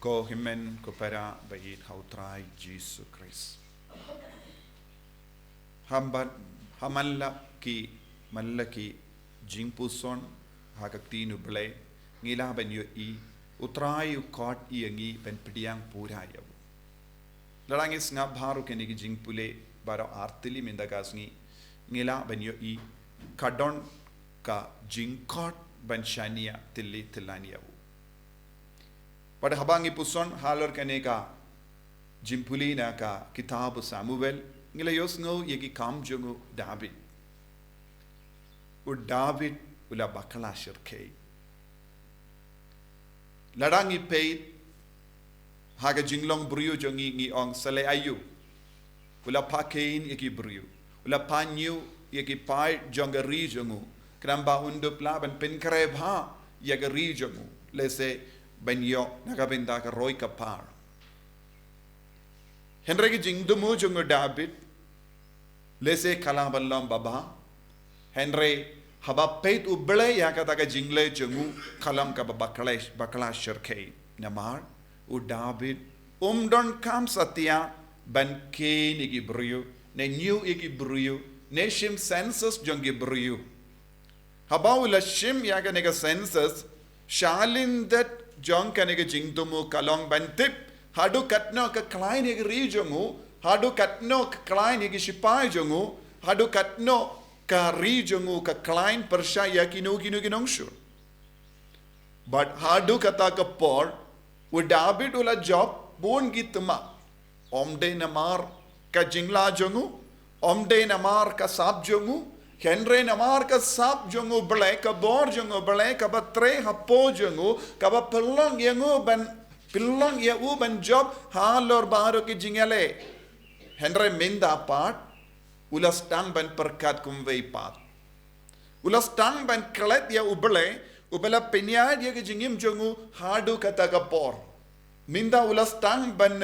Ko himen ko para bayit hautrai Jesus Christ. Mallaki jingpuson hakaktinu ble ngila ben yo I utrai ukot iangi ben pediang purayaw. Larangis nga baru kenigi jingpule baro artili mindagasngi ngila ben yo I kadon ka jingkot ben shania tilli tillaniyaw. Pada habangi puson halor kaneka jimpuli na ka kitab Samuel ngila yosngo yegi kam jongo David. U David ula bakala shirkei. Larangi peit haga jinglong brio jongi ngi ong sale ayu. Ula pakein yegi brio. Ula panyu yegi pai jonga ri jongu. Kramba undup laban pinkreb ha yegi ri jongu. Lese banyo nakabinda ka roy kapar. Henry ki jingdumu jongo David. Lese kalaballam baba. Henry haba peit uble ya kata ka jingle jongu kalam ka bakala shirkei. Namar u David don kam satya ban ke ni gibru ne new igibru ne shim census jongi bru. Haba ula shim ya ka nega census shalin that jong ka nega jingdumu kalong ban tip hadu katno ka klein ig regionu hadu katno ka klein ig shipai jongu hadu katno ka regionu ka klein persha ya kinu ginongshur. But hadu kata ka por u David ula job bon gitma omde namar ka jingla jongu omde namar ka sab jongu Henry namar ka sab jongu ble ka bor jongu ble ka batre hapo jongu ka ba pelong ya u ban job halor baro ki jingale Henry minda part ula stang ban perkat kumvei pat ula stang ban klet ya ubela penyad ya ki jingim jongu hadu kata ka por minda ula stang ban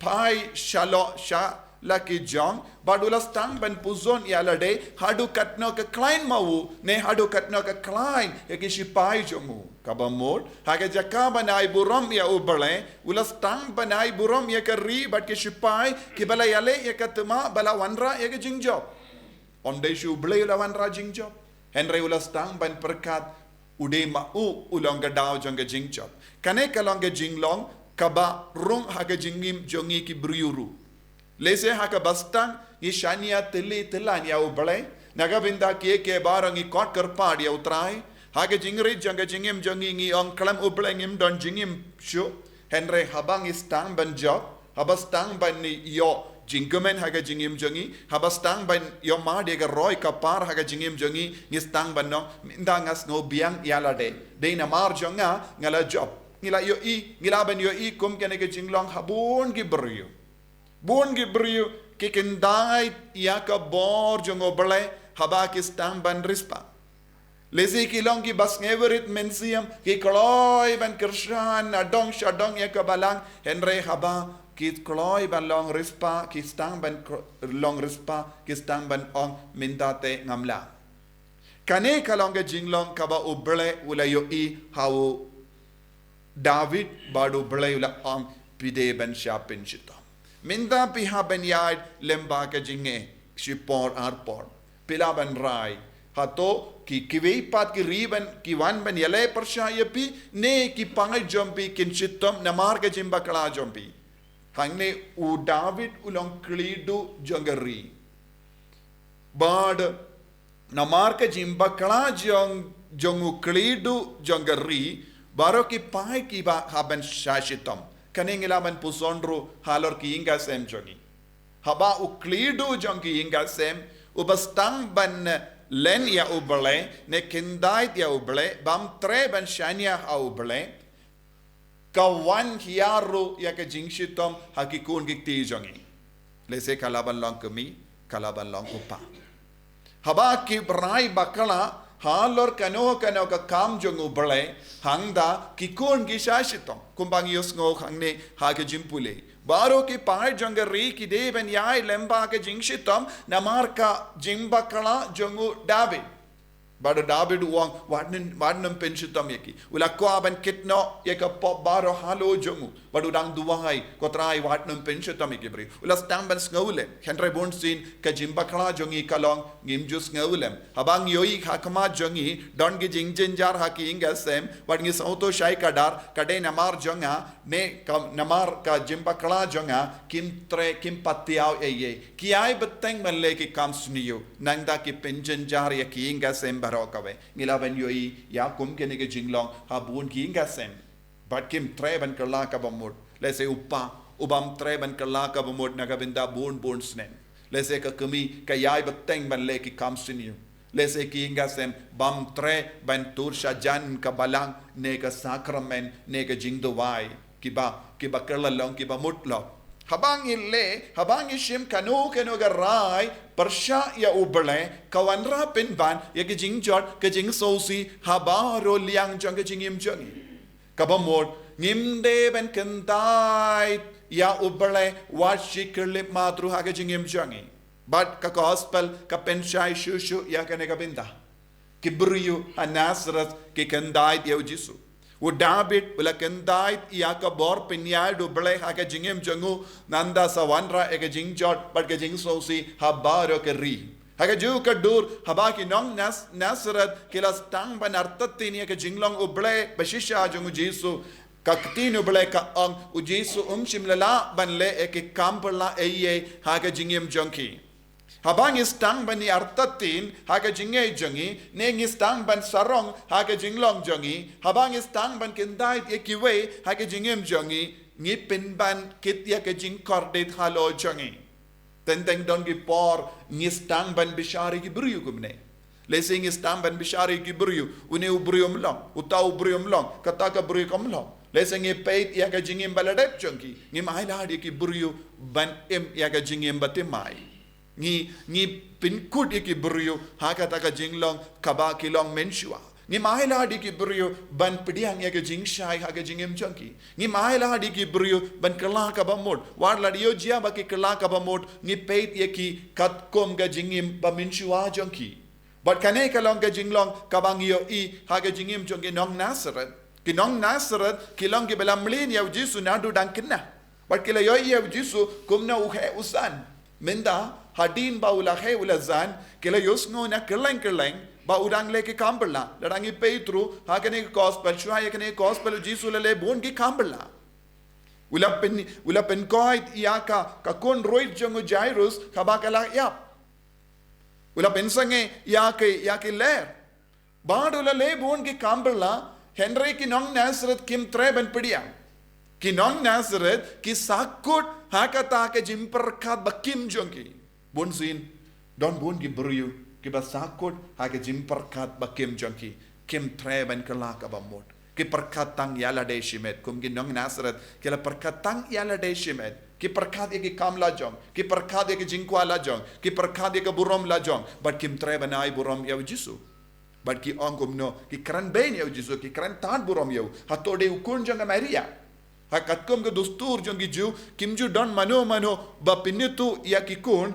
pai shalo sha laki jong badula stang ban puzon ya lade hadu katno ka klein mau ne hadu katno ka klein ya ki shipai jongu kabamol haga jakaba nai burom ya ubale ula stang banai burom ya ka ri bat ki shipai ki bala yale ya katma bala wanra ya ki jingjob onde shu ble ula wanra jingjob Henry ula stang ban perkat ude mau ulong ga daw jonga jingjob kane kalong ga jinglong kaba rung haga jingim jongi ki briuru lese haka bastang i shania tili tilan ya ubale naga binda ke barang i kot kerpad ya utrai haga jingri janga jingim jongi ngi ong klam ubale ngim don jingim shu Henry habang i stang ban job habastang ban ni yo jingkumen haga jingim jongi habastang ban yo ma de ga roy kapar haga jingim jongi ni stang ban no minda ngas no biang yala de na mar jonga ngala job ngila yo I ngila ban yo I kum kene ke jinglong habun gi brio Bon gibriu kikindai ia ka bor jongo bale haba ki stang ban rispa. Lezi ki longi bas ngeverit mensiam ki kloi ban kershan adong shadong ia ka balang Henry haba ki kloi ban long rispa ki stang ban long rispa ki stang ban ong mintate ngamla. Kane kalonga jinglong kaba uble ula yo I hau David badu ble ula ong pide ban shapin shito. Minda piha ben yard lemba ka jinge shipor arpor pila ban rai hato ki kiwei pat ki riban ki wan ben yale persha yapi ne ki pangai jompi kin chitom namar ka jimba kala jompi hangne u David ulong klidu jongari bad namar ka jimba kala jongu klidu jongari baro ki pai ki ba haben shashitom Kaningilaman pusondro halor ki inga sem jongi. Haba uklidu jongi inga sem ubastang ban len ya ubale ne kindait ya ubale bam tre ban shania ha ubale kawan hiaru ya ke jingshitom hakikun gikti jongi. Lese kalaban long kami kalaban long upa. Haba ki brai bakala halor kano ka kam jongu bale hangda kikun ki shashitong kumbang yos ngo hangne hage jimpule baro ki pai jonga ri ki deben yai lemba ke jingshitom namar ka jimba kala jongu David Bado David uang wadnem penshitam yaki. Ula ko aban kitno yaka pop baro halo jongu. Bado dang duwai kotrai wadnem penshitam yaki bri. Ula stamban ngawlem. Henry Bonsin ka jimbakala jongi kalong ngimjus ngawlem. Habang yoi hakama jongi don gi jingjinjar haki ingasem. Bad ngi sauto shai kadar kade namar jonga ne namar ka jimbakala jonga kim patiaw eye. Kiai beteng malle ki kamsniyo. Nangda ki penjenjar yaki ingasem Kawe. Ngilaban yoi ya kum ke nige jinglong habun ki ingasem. But kim treban kerla ka bamud. Let's say ubam treban kerla ka bamud nagabinda bun snen. Let's say ka kumi ka yai beteng ban le ki kamsiniu. Let's say ki ingasem bam tre ban tur shajan ka balang ne ka sakramen ne ka jingdowai kiba kerla long kiba mutlo. Habang ishim kanu garai persya ya ubele kawanra pinban ya ke jingjot ke jing sosi habaro liang jong ke jingim jongi kabamod ngimde ben kentai ya ubele washikirlip madru ha ke jingim jongi but ka gospel ka penshai shushu ya ke negabinda kibriyu anasrat ke kendai ya jisu wo David wala kendait ia ka bor pinyal do ble ha ka jingem jangu nanda sawanra e ka jingjot but ka jing sosi habaro ka ri ha ka ju ka dur haba ki nong nasrat kilas tang banartatin ka jinglong uble bashisha jangu jisu kaktinu ble ka ang u jisu shimlala banle e ki kampala eye ha ka jingem jonki Habang istang ban ni artatin haga jingay jangi neng istang ban sarong haga jinglong jangi habang istang ban kendait ekiwe haga jingem jangi ngipin ban kit ya ka jing kordit halo jangi tenteng don gi por ngistang ban bishari gi briyu kumne lesing istang ban bishari gi briyu une ubrium long utau ubrium long kata ka briyu kom long lesing e peit ya ka jingem baladep jangi ngi maila di ki briyu ban em ya ka jingem batimai Ni pinkut iki buriyo haka taka jinglong kaba kilong menshua. Ni mahela di ki buriyo ban pidiang ya ke jingshai haka jingem junkie. Ni mahela di ki buriyo ban kala kaba mod. War la dio jia ba ki kala kaba mod ni peit ya ki kat kom ga jingem ba menshua junkie. But kane kalong ga jinglong kabang yo I haka jingem junkie nong Nazareth. Ki nong Nazareth kilong ki belam lin ya jisu nadu dangkina. But kila yo ya jisu kumna uhe usan. Minda hadin ba ulahe ulazan kila yusngo na kerleng ba udang leke kambala ladangi Petru hakane gospel shua yakane gospel jisu lele bon gi kambala ulapen koit iaka ka kon roit jongo Jairus kabakala yap ulapen sange yake ler badula le bon gi kambala Henry ki nong Nazareth kim treben pidiang ki nong Nazareth ki sakut hakata ke jimperkat bakim jongi Bonsin, don bon gi buriu, ki basakot hake jimperkat bakim jonki, kim treban kelak abamot, ki perkatang yala de shimet, kum gi nong Nazareth, ki la perkatang yala de shimet, ki perkat ki kam la jong, ki perkat ki jingkwa la jong, ki perkat ki burom la jong, but kim treban ai burom yaw jisu. But ki ongum no, ki kran ben yaw jisu, ki kran tan burom yaw, hatode ukun jong Maria. Hakatkum ke dustur jong gi ju, kim ju don mano ba pinitu ya ki kun,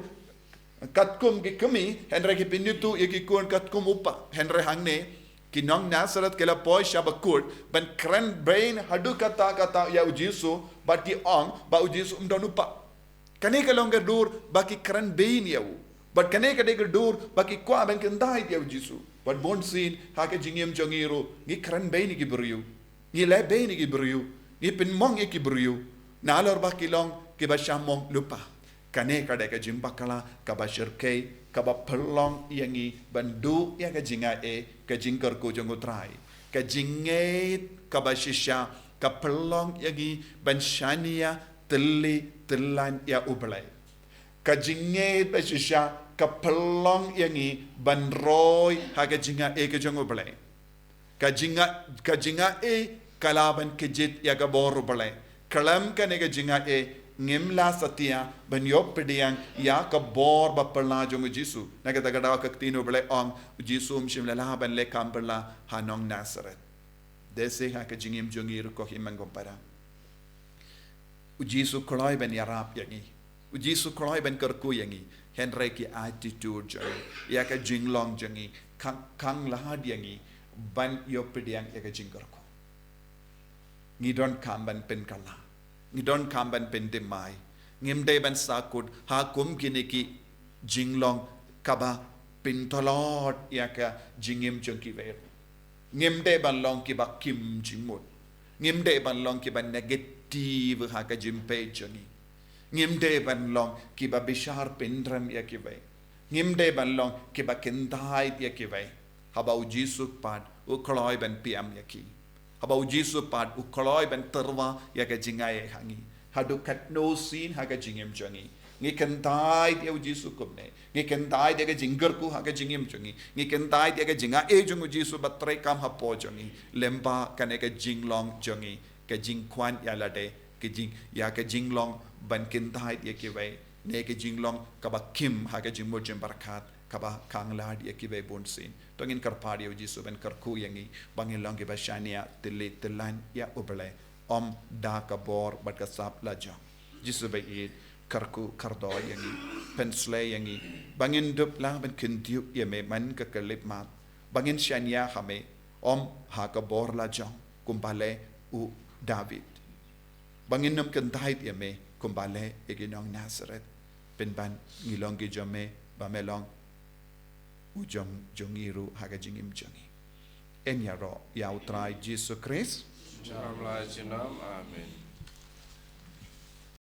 katkum ki kami Henry ki pinutu ikikun katkum upa Henry hangne ki nong Nazareth kela poi shabakut ban kran brain hadu kata ya ujisu but ki ong ba ujisu don upa kane kalong dur baki kran brain ya but kane kade dur baki kwa ban kendai ya ujisu but bon sin hake jingem jongiru ni kran brain ki buriu ni le brain ki buriu ni pin mong ki buriu nalor baki long ki ba shamong lupa kane kade ka jimbakala ka bashirkei ka perlong yangi bandu ya ka jinga ka jingkar ko jongutrai ka jinget ka bashisha ka perlong yangi banshania tilan ya ublai ka jinget bashisha ka perlong yangi banroy ha ka jinga ka jongublai ka jinga kalaban kejit ya ka boru blai kalam kane ka jinga ngimla satia ban yop pediang ya ka bor ba perla jong jisu naga tagada ka tino bele ong jisu mshim la ban le kamperla hanong Nazareth dese ha ka jingim jongir ko himangom para jisu koloi ben yarap yangi jisu koloi ben karku yangi Henry ki attitude jangi ya ka jinglong jangi kang lahad yangi ban yopidiang yaga jingarko. Ngidon kamban pen kala. Ngidon kamban pen demai. Ngimde ban sakud ha kum kiniki jinglong kaba pintolot yaka jingim jongki ver. Ngimde ban long ki ba kim jingmut. Ngimde ban long ki ba negative ha ka jimpe jongi. Ngimde ban long ki ba bishar pendram yaki vai. Ngimde ban long ki ba kendai yaki vai. Habau jisu pad ukloi ban piam yaki. Habau jisu pad ukloi ban terwa yaka jingai hangi. Hadu kat no sin haga jingim jongi. Ngi kendai dia jisu kumne. Ngi kendai dia ga jingar ku haga jingim jongi. Ngi kendai dia ga jinga e jongu jisu batrai kam hapo jongi. Lemba kane ga jinglong jongi. Ka jingkwan yalade ke jing ya ka jinglong ban kendai dia ki vai. Ne ke jinglong kaba kim haga jingmo jembarkat kaba kanglad ya ki vai bonsin. Tongin karpadi jisu ban karku yangi bangin long ke bashania tili tilan ya ubale. Om da kabor bat kasap lajang. Jisu bai it karku kardo yangi pensle yangi bangin dup lang ban kintiuk yame man ka kalip mat bangin shania hame om ha kabor lajang kumbale u David bangin nam kentait yame kumbale eginong Nazareth penban ngilong gi jame bamelong ujong jongiru haga jingim jongi en yaro yautrai Jesus Christ Amen.